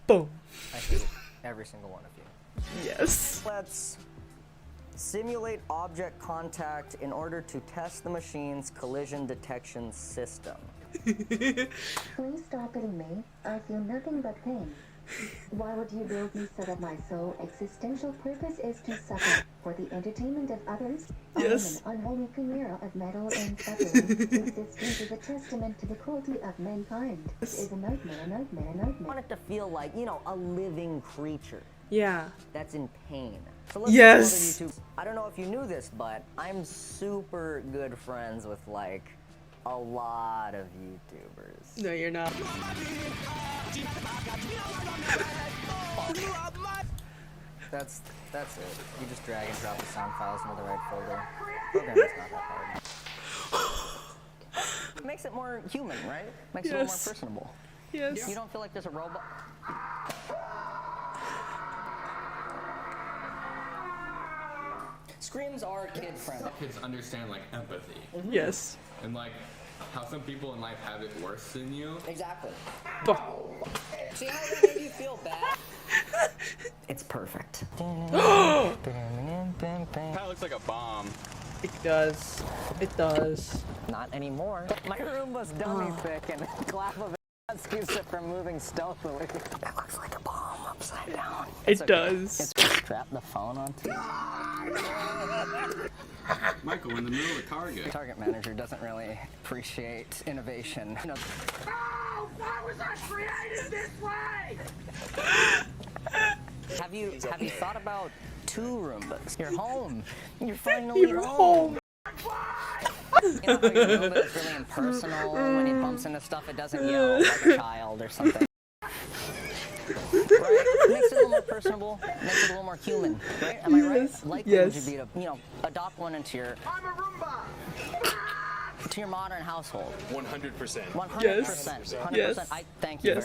Boom. I hate every single one of you. Yes. Let's simulate object contact in order to test the machine's collision detection system. Please stop hitting me. I feel nothing but pain. Why would you build me so that my sole existential purpose is to suffer for the entertainment of others? Yes. I am an unholy chimera of metal and suffering. Existence is a testament to the cruelty of mankind. This is a nightmare, a nightmare, a I nightmare. want it to feel like, you know, a living creature Yeah. that's in pain. So let's Yes. go to YouTube. I don't know if you knew this, but I'm super good friends with like a lot of YouTubers. No, you're not. That's it. You just drag and drop the sound files into the right folder. Programming's not that hard. It makes it more human, right? Makes it a little more Yes. personable. Yes. You don't feel like there's a robot. Screams are kid friendly. Kids understand like empathy Yes. and like how some people in life have it worse than you. Exactly. Bo- See how that made you feel bad? It's perfect. Kind of looks like a bomb. It does. It does. Not anymore. My Roomba's dummy thick and clap of it keeps it from moving stealthily. That looks like a bomb upside down. It does. It's strap the phone onto. Michael, in the middle of Target. Target manager doesn't really appreciate innovation. You know, Why was I created this way? have you thought about 2 Roombas? You're home. You're finally You're home. You know how your Roomba is really impersonal when it bumps into stuff, it doesn't yell like a child or something. Right? Makes it a little more personable, makes it a little more human, right? Am I right? Yes. Likely Yes. would you be to, you know, adopt one into your I'm a Roomba. modern household? 100%. 100%. Yes. 100%. Yes. I thank you very Yes. much.